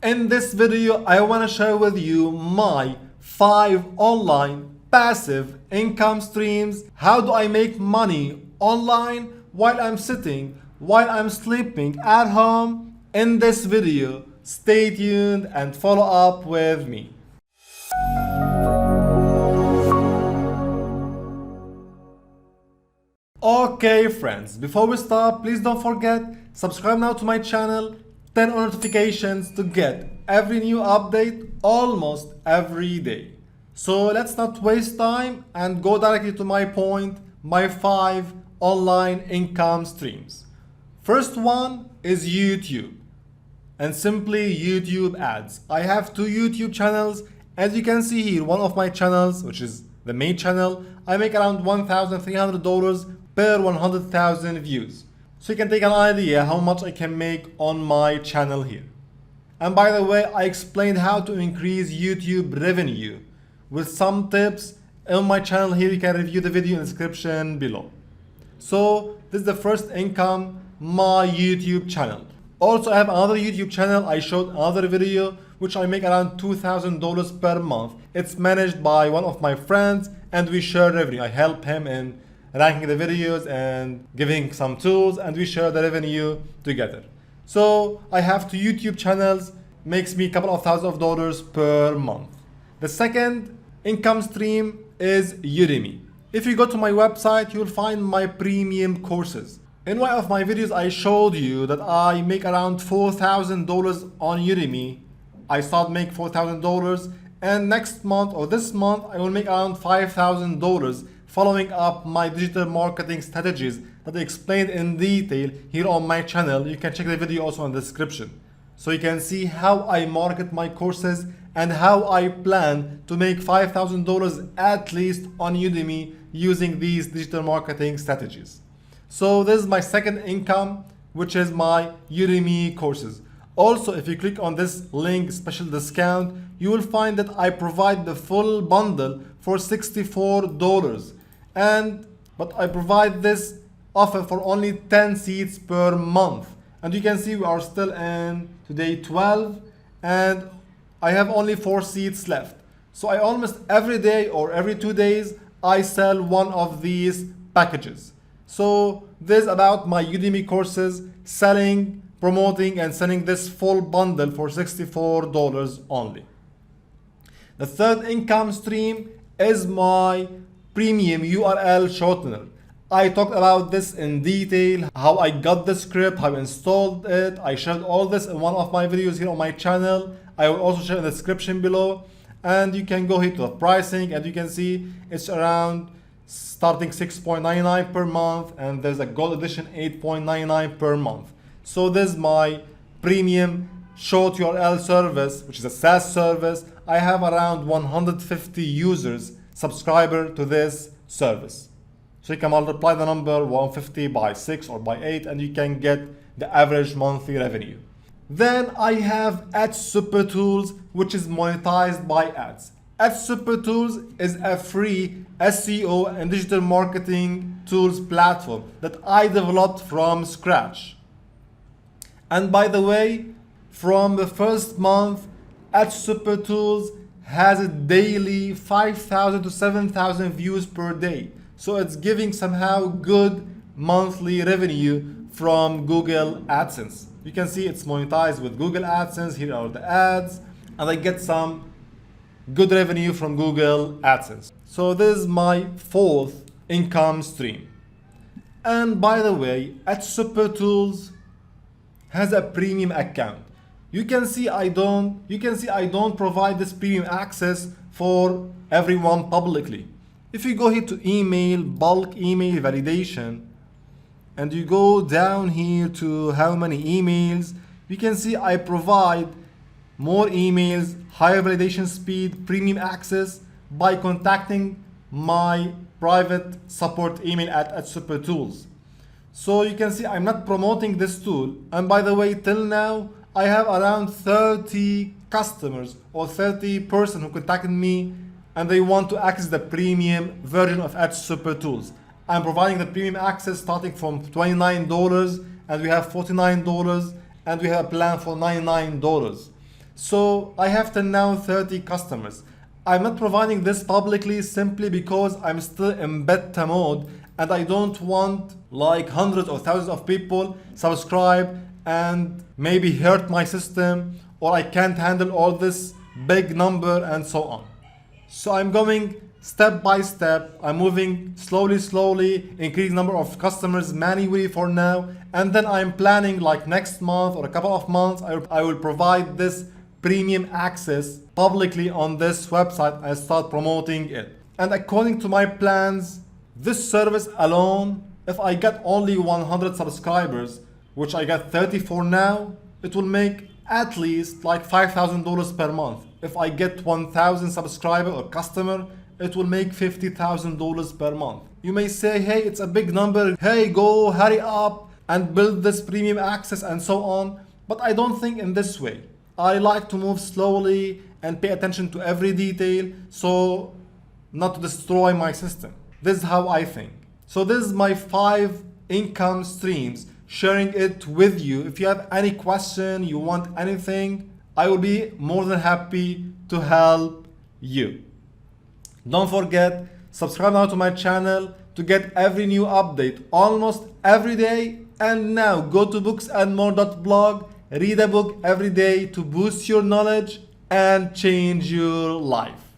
In this video, I want to share with you my 5 online passive income streams. How do I make money online while I'm sitting, while I'm sleeping at home? In this video, stay tuned and follow up with me. Okay friends, before we start, please don't forget, subscribe now to my channel, turn on notifications to get every new update almost every day. So let's not waste time and go directly to my point, my 5 online income streams. First one is YouTube, and simply YouTube ads. I have 2 YouTube channels. As you can see here, one of my channels, which is the main channel, I make around $1,300 per 100,000 views. So you can take an idea how much I can make on my channel here. And by the way, I explained how to increase YouTube revenue with some tips on my channel here. You can review the video in the description below. So this is the first income, my YouTube channel. Also, I have another YouTube channel. I showed another video which I make around $2,000 per month. It's managed by one of my friends and we share revenue. I help him in ranking the videos and giving some tools, and we share the revenue together. So I have 2 YouTube channels, makes me a couple of $1,000s per month. The second income stream is Udemy. If you go to my website, you'll find my premium courses. In one of my videos, I showed you that I make around $4,000 on Udemy. I start make $4,000, and next month or this month, I will make around $5,000 following up my digital marketing strategies that I explained in detail here on my channel. You can check the video also in the description. So you can see how I market my courses and how I plan to make $5,000 at least on Udemy using these digital marketing strategies. So this is my second income, which is my Udemy courses. Also, if you click on this link, special discount, you will find that I provide the full bundle for $64. But I provide this offer for only 10 seats per month. And you can see we are still in today 12 and I have only 4 seats left. So I almost every day or every 2 days I sell one of these packages. So this is about my Udemy courses, selling, promoting and selling this full bundle for $64 only. The third income stream is my premium URL shortener. I talked about this in detail, how I got the script, how I installed it. I shared all this in one of my videos here on my channel. I will also share in the description below. And you can go here to the pricing and you can see it's around starting $6.99 per month and there's a gold edition $8.99 per month. So this is my premium short URL service, which is a SaaS service. I have around 150 users subscriber to this service. So you can multiply the number 150 by 6 or by 8 and you can get the average monthly revenue. Then I have Ads Super Tools, which is monetized by ads. Ads Super Tools is a free SEO and digital marketing tools platform that I developed from scratch. And by the way, from the first month, Ads Super Tools has a daily 5,000 to 7,000 views per day. So it's giving somehow good monthly revenue from Google AdSense. You can see it's monetized with Google AdSense. Here are the ads and I get some good revenue from Google AdSense. So this is my fourth income stream. And by the way, Ads Super Tools has a premium account. You can see I don't provide this premium access for everyone publicly. If you go here to email, bulk email validation, and you go down here to how many emails, you can see I provide more emails, higher validation speed, premium access by contacting my private support email at Super Tools. So you can see I'm not promoting this tool. And by the way, till now, I have around 30 customers or 30 person who contacted me and they want to access the premium version of Ads Super Tools. I'm providing the premium access starting from $29 and we have $49 and we have a plan for $99. So I have till now 30 customers. I'm not providing this publicly simply because I'm still in beta mode and I don't want like hundreds or thousands of people subscribe and maybe hurt my system, or I can't handle all this big number and so on. So I'm going step by step. I'm moving slowly, increase number of customers manually for now, and then I'm planning like next month or a couple of months I will provide this premium access publicly on this website and start promoting it. And according to my plans, this service alone, if I get only 100 subscribers, which I get 30 for now, it will make at least like $5,000 per month. If I get 1,000 subscriber or customer, it will make $50,000 per month. You may say, hey, it's a big number. Hey, go hurry up and build this premium access and so on. But I don't think in this way. I like to move slowly and pay attention to every detail so not to destroy my system. This is how I think. So this is my 5 income streams, sharing it with you. If you have any question, you want anything, I will be more than happy to help you. Don't forget, subscribe now to my channel to get every new update almost every day. And now go to booksandmore.blog, read a book every day to boost your knowledge and change your life.